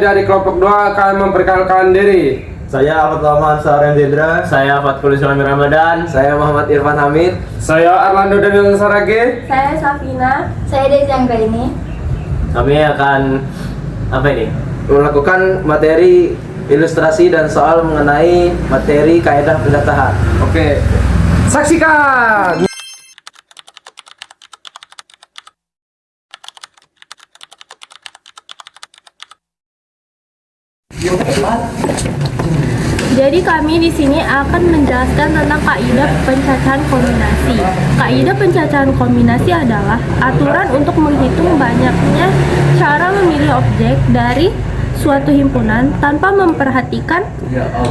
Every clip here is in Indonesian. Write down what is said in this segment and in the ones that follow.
dari kelompok 2 akan memperkenalkan diri. Saya Ahmad Lama Ansar Zedra. Saya Fatkul Islami Ramadan. Saya Muhammad Irfan Hamid. Saya Arlando Daniel Sarage. Saya Safina. Saya Desi Anggraini. Kami akan Melakukan materi ilustrasi dan soal mengenai materi kaidah pencacahan. Oke. Saksikan. Jadi kami di sini akan menjelaskan tentang kaidah pencacahan kombinasi. Kaidah pencacahan kombinasi adalah aturan untuk menghitung banyaknya cara memilih objek dari suatu himpunan tanpa memperhatikan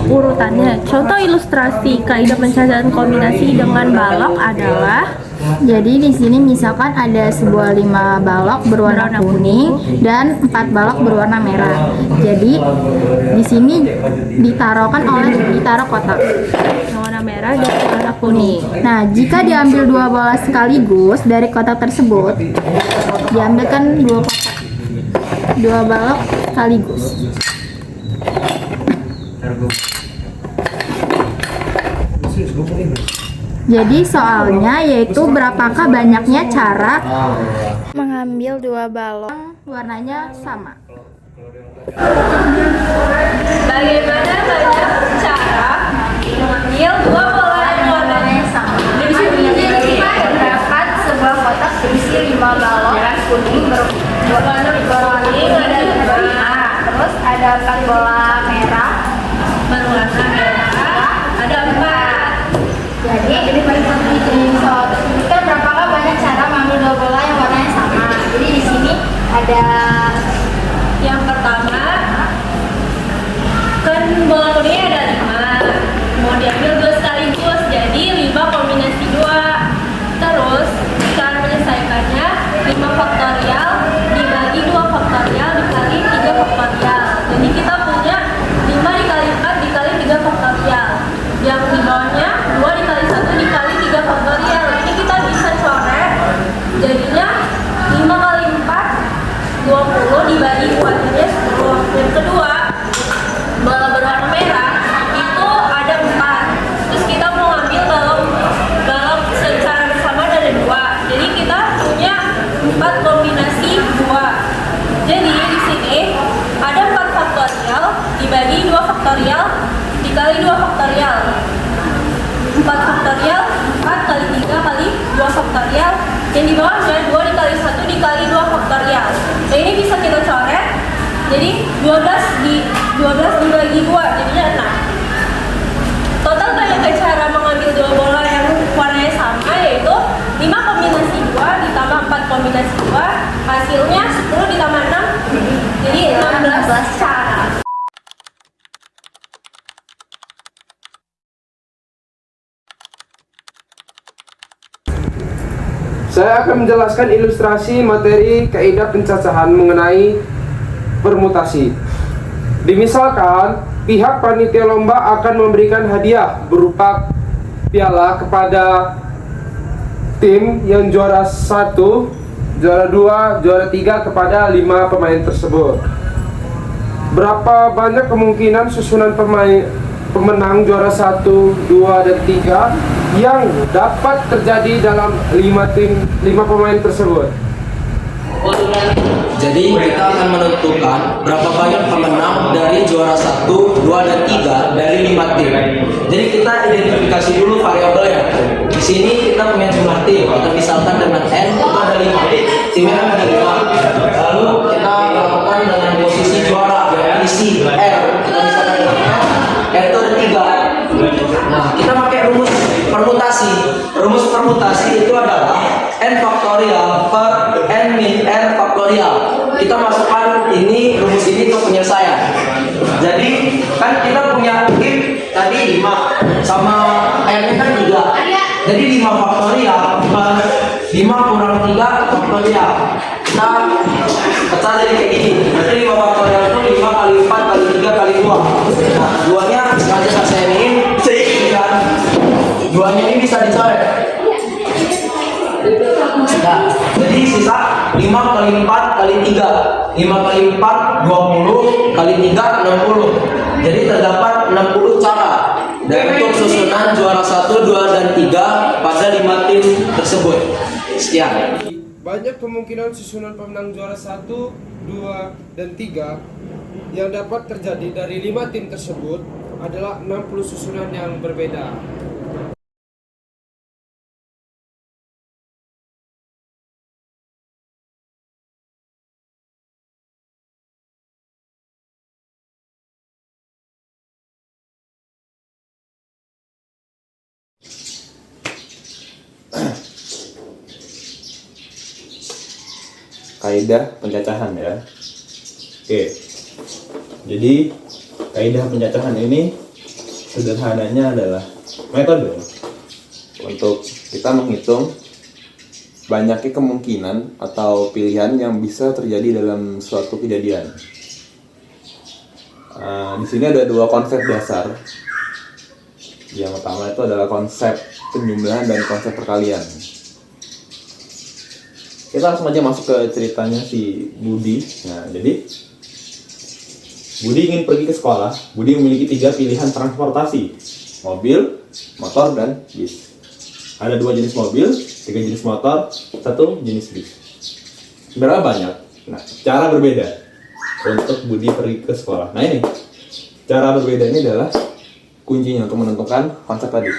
urutannya. Contoh ilustrasi kaidah pencacahan kombinasi dengan balok adalah, jadi di sini misalkan ada sebuah 5 balok berwarna kuning dan 4 balok berwarna merah. Jadi di sini ditaruh kotak yang warna merah dan warna kuning. Nah, jika diambil 2 bola sekaligus dari kotak tersebut, diambilkan 2 balok sekaligus. Jadi soalnya yaitu berapakah banyaknya cara mengambil 2 balok yang warnanya sama. Bagaimana banyak cara mengambil 2 bola yang warnanya sama? Di sini terdapat sebuah kotak berisi 5 balok kuning berwarna kuning ada 5. Terus ada 4 bola merah berwarna merah ada 4. Jadi soal tersebut kan berapakah banyak cara mengambil 2 bola yang warnanya sama? Jadi di sini ada yang pertama, kan bola kuningnya ada 5, mau diambil 2 sekaligus, jadi 5 kombinasi 2. Terus cara menyelesaikannya 5 faktorial dibagi 2 faktorial dikali 3 faktorial. Jadi kita punya 5 dikali 4 dikali 3 faktorial. Yang di bawahnya 2 dikali 1 dikali 3 faktorial. Ini kita bisa coret, jadinya 5 kali 4 20 dibagi 2 jadinya 10. Yang kedua, bola berwarna merah itu ada 4. Terus kita mau ngambil balok secara bersama ada 2. Jadi kita punya 4 kombinasi 2. Jadi di sini ada 4 faktorial dibagi 2 faktorial dikali 2 faktorial. 4 faktorial 4 kali 3 kali 2 faktorial. Yang di bawahnya 2 dikali 1 dikali 2 faktorial. Nah ini bisa kita coret. Jadi 12 dibagi 2 jadinya 6. Total banyaknya cara mengambil 2 bola yang warnanya sama yaitu 5 kombinasi 2 ditambah 4 kombinasi 2, hasilnya 10 ditambah 6 jadi 16 cara. Saya akan menjelaskan ilustrasi materi kaidah pencacahan mengenai permutasi. Dimisalkan pihak panitia lomba akan memberikan hadiah berupa piala kepada tim yang juara 1, juara 2, juara 3 kepada 5 pemain tersebut. Berapa banyak kemungkinan susunan pemenang juara 1, 2, dan 3 yang dapat terjadi dalam 5 pemain tersebut? Jadi kita akan menentukan berapa banyak pemenang dari juara 1, 2, dan 3 dari 5 tim. Jadi kita identifikasi dulu variabelnya. Di sini kita punya jumlah tim. Kita misalkan dengan N itu ada 5. Timnya ada 5. Lalu kita lakukan dengan posisi juara yang isi R. Kita misalkan dengan R itu ada 3. Nah, kita pakai rumus permutasi. Rumus permutasi itu adalah N faktorial per N min R faktorial. Kita masukkan rumus ini untuk penyelesaian. Jadi kan kita punya if tadi 5 sama R-nya kan 3. Jadi 5 faktorial per 5 kurang 3 faktorial. Kita pecah jadi kayak gini. Berarti 5 faktorial itu 5 kali 4 kali 3 kali 2. Nah, 2-nya sengaja saya ingin seimbang. 2-nya ini bisa dicoret. Nah, jadi sisa 5 kali 4 kali 3. 5 kali 4 20 kali 3 60. Jadi terdapat 60 cara dan untuk susunan juara 1, 2 dan 3 pada 5 tim tersebut. Sekian. Banyak kemungkinan susunan pemenang juara 1, 2, dan 3 yang dapat terjadi dari 5 tim tersebut adalah 60 susunan yang berbeda. Kaidah pencacahan ya. Oke. Jadi kaidah pencacahan ini sederhananya adalah metode untuk kita menghitung banyaknya kemungkinan atau pilihan yang bisa terjadi dalam suatu kejadian. Di sini ada dua konsep dasar. Yang pertama itu adalah konsep penjumlahan dan konsep perkalian. Kita langsung aja masuk ke ceritanya si Budi. Nah, jadi Budi ingin pergi ke sekolah. Budi memiliki 3 pilihan transportasi: mobil, motor, dan bis. Ada 2 jenis mobil, 3 jenis motor, 1 jenis bis. Berapa banyak? Nah, cara berbeda untuk Budi pergi ke sekolah. Nah, ini cara berbeda ini adalah kuncinya untuk menentukan konsep tadi.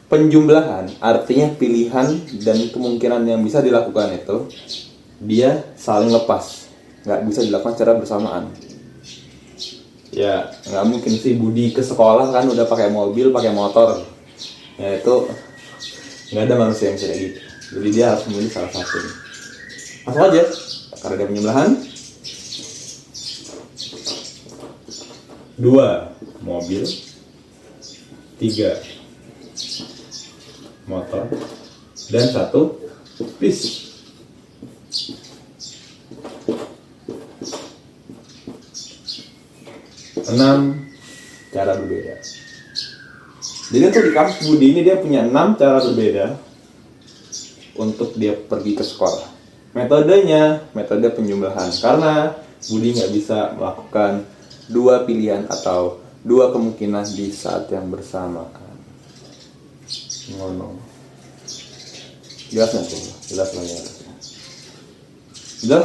Penjumlahan artinya pilihan dan kemungkinan yang bisa dilakukan itu dia saling lepas, nggak bisa dilakukan secara bersamaan. Ya nggak mungkin sih Budi ke sekolah kan udah pakai mobil, pakai motor. Ya itu nggak ada manusia yang bisa kayak gitu. Jadi dia harus memilih salah satu. Langsung aja, karena ada penjumlahan. 2 mobil, 3 motor, dan 1 bis. Enam cara berbeda. Jadi untuk di kampus Budi ini dia punya 6 cara berbeda untuk dia pergi ke sekolah. Metodenya metode penjumlahan, karena Budi nggak bisa melakukan 2 pilihan atau 2 kemungkinan di saat yang bersamaan. Ngono. Jelas nggak tuh? Jelas lah ya.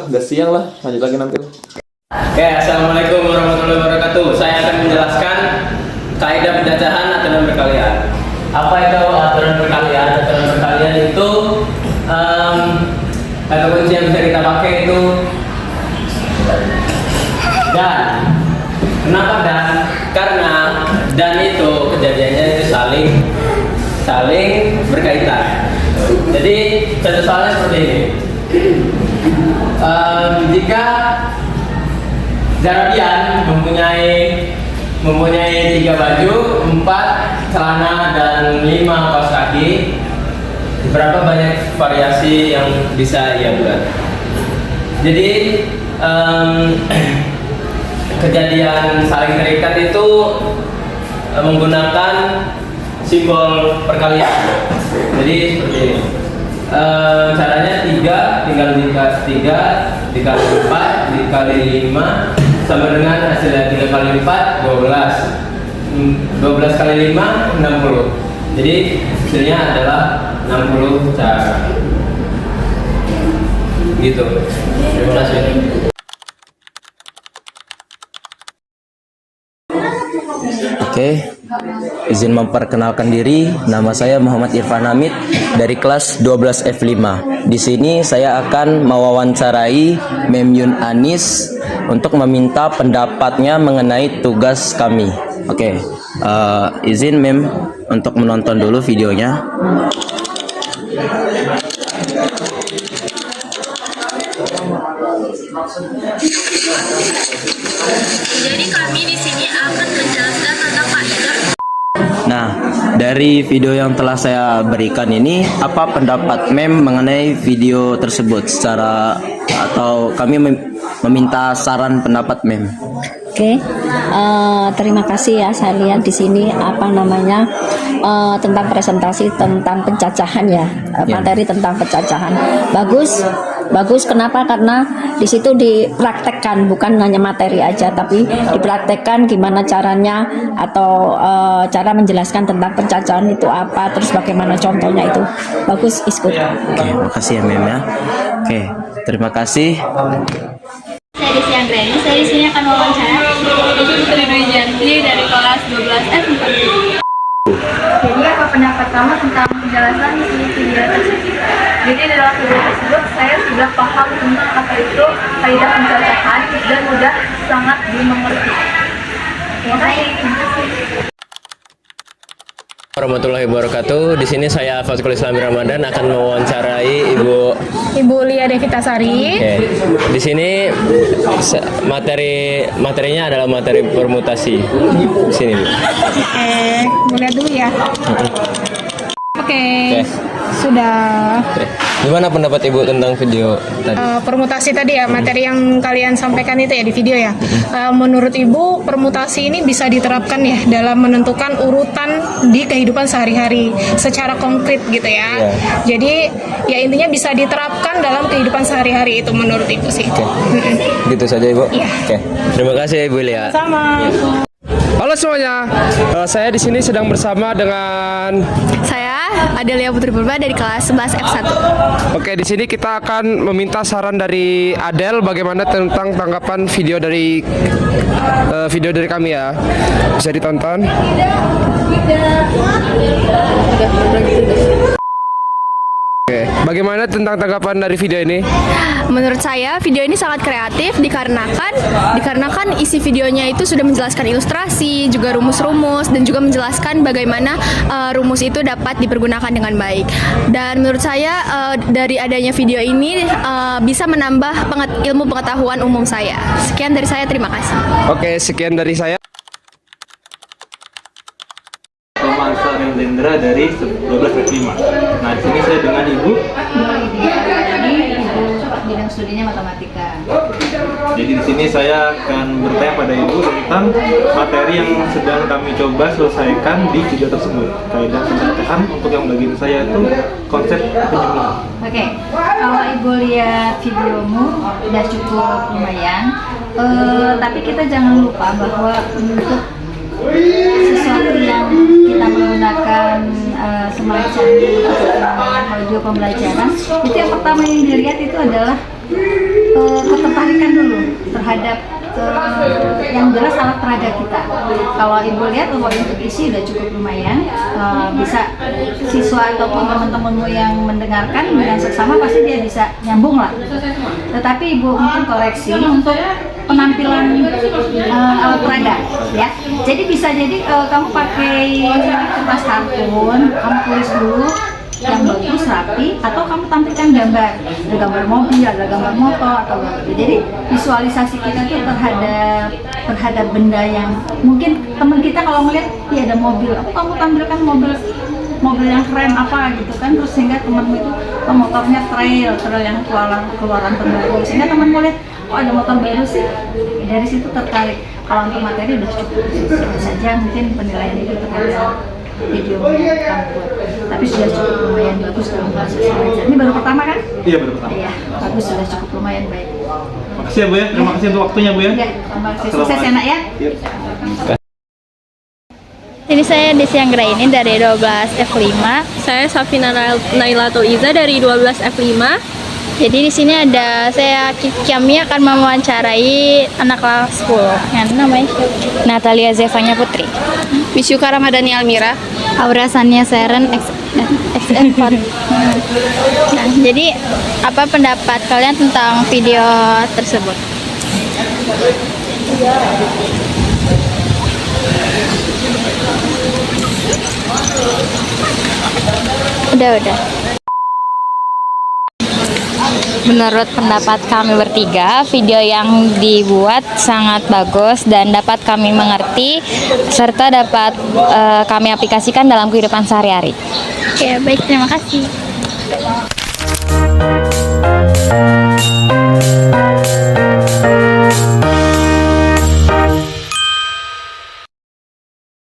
Udah siang lah, lanjut lagi nanti. Oke, assalamualaikum warahmatullahi wabarakatuh. Saya akan menjelaskan kaidah pencacahan aturan perkalian. Apa itu aturan perkalian? Aturan perkalian itu kata kunci yang bisa kita pakai itu dan. Kenapa dan? Karena dan itu kejadiannya itu saling berkaitan. Jadi contoh soalnya seperti ini. Jika Zarabian mempunyai 3 baju, 4 celana dan 5 kaos kaki, berapa banyak variasi yang bisa ia buat? Jadi kejadian saling terikat itu menggunakan simbol perkalian. Jadi seperti ini. Caranya 3 tinggal dikali 4 dikali 5 sama dengan hasilnya 3 kali 4 12 kali 5 60. Jadi hasilnya adalah 60 cara. Gitu. Terima kasih. Oke, izin memperkenalkan diri. Nama saya Muhammad Irfan Hamid dari kelas 12 F5. Di sini saya akan mewawancarai Mem Yun Anis untuk meminta pendapatnya mengenai tugas kami. Oke, izin Mem untuk menonton dulu videonya. Jadi kami di sini akan menjelaskan tentang kaidah. Nah, dari video yang telah saya berikan ini, apa pendapat Mem mengenai video tersebut secara atau kami meminta saran pendapat Mem? Oke, terima kasih ya. Saya lihat di sini tentang presentasi tentang pencacahan ya, materi tentang pencacahan. Bagus. Kenapa? Karena di situ dipraktekkan, bukan hanya materi aja, tapi dipraktekkan gimana caranya atau cara menjelaskan tentang pencacahan itu apa, terus bagaimana contohnya itu. Bagus, Iskut. Oke, makasih ya Mem ya. Oke, terima kasih. Saya Desi Anggreni, saya di sini akan wawancara Putri Dwi Janti dari kelas 12F. Jadi apa pendapat kamu tentang penjelasan di video tersebut? Jadi dalam video tersebut saya sudah paham tentang apa itu kaidah pencacahan dan mudah sangat dimengerti. Terima kasih. Warahmatullahi wabarakatuh. Di sini saya Fatkul Islami Ramadan akan mewawancarai Ibu Lia Devitasari. Oke. Di sini materinya adalah materi permutasi. Di sini, Bu. Boleh lihat dulu ya. Oke. Sudah. Oke. Gimana pendapat Ibu tentang video tadi? Permutasi tadi ya, materi yang kalian sampaikan itu ya di video ya. Menurut Ibu, permutasi ini bisa diterapkan ya dalam menentukan urutan di kehidupan sehari-hari secara konkret gitu ya. Jadi ya intinya bisa diterapkan dalam kehidupan sehari-hari itu menurut Ibu sih. Gitu saja Ibu. Iya. Oke. Terima kasih Ibu Lia. Sama. Halo semuanya, saya di sini sedang bersama dengan Saya Adelia Putri Purba dari kelas 11 F1. Oke, di sini kita akan meminta saran dari Adel bagaimana tentang tanggapan video dari kami ya. Bisa ditonton. Oke, bagaimana tentang tanggapan dari video ini? Menurut saya video ini sangat kreatif dikarenakan isi videonya itu sudah menjelaskan ilustrasi, juga rumus-rumus dan juga menjelaskan bagaimana rumus itu dapat dipergunakan dengan baik. Dan menurut saya dari adanya video ini bisa menambah ilmu pengetahuan umum saya. Sekian dari saya, terima kasih. Oke, sekian dari saya. Ansar Lendra dari 12F5. Nah, di sini saya dengan Ibu. Ibu bidang studinya matematika. Jadi di sini saya akan bertanya pada Ibu tentang materi yang sedang kami coba selesaikan di video tersebut. Kaidah pencacahan untuk yang bagian saya itu konsep penjumlahan. Oke, kalau Ibu lihat videomu udah cukup lumayan, tapi kita jangan lupa bahwa untuk sesuatu yang kita menggunakan semacam audio pembelajaran, itu yang pertama yang dilihat itu adalah ketertarikan dulu terhadap yang jelas alat peraga kita. Kalau Ibu lihat untuk isi udah cukup lumayan, bisa siswa ataupun teman-temanmu yang mendengarkan dengan seksama pasti dia bisa nyambung lah. Tetapi Ibu mungkin koreksi untuk penampilan alat peraga ya. Jadi bisa jadi kamu pakai kertas kartun, kamu tulis dulu yang bagus, rapi, atau kamu tampilkan gambar, ada gambar mobil, ada gambar motor, atau gitu. Jadi visualisasi kita tuh terhadap benda yang mungkin teman kita kalau ngeliat, iya ada mobil, kamu tampilkan mobil yang keren apa gitu kan, terus sehingga temanmu itu motornya trail yang keluaran terbaru, sehingga temanmu lihat, oh ada motor baru sih, dari situ tertarik. Kalau untuk materi udah cukup saja mungkin penilaian itu terhadap video yang kamu buat, tapi sudah cukup lumayan bagus dalam proses belajar. Ini baru pertama kan? Iya, baru pertama. Iya, bagus, sudah cukup lumayan baik. Makasih ya Bu ya, terima kasih untuk waktunya Bu ya. Iya, terima kasih. Sukses ya nak ya. Yep. Jadi saya Desi Anggraini dari 12 F5. Saya Safina Nailatul Iza dari 12 F5. Jadi di sini ada saya kami akan mewawancarai anak kelas 10 yang namanya Natalia Zevanya Putri, Wisyuka Ramadhani Almira. Aura Sania Seren XN4. Nah, jadi apa pendapat kalian tentang video tersebut? Udah. Menurut pendapat kami bertiga, video yang dibuat sangat bagus dan dapat kami mengerti serta dapat kami aplikasikan dalam kehidupan sehari-hari. Oke, baik, terima kasih.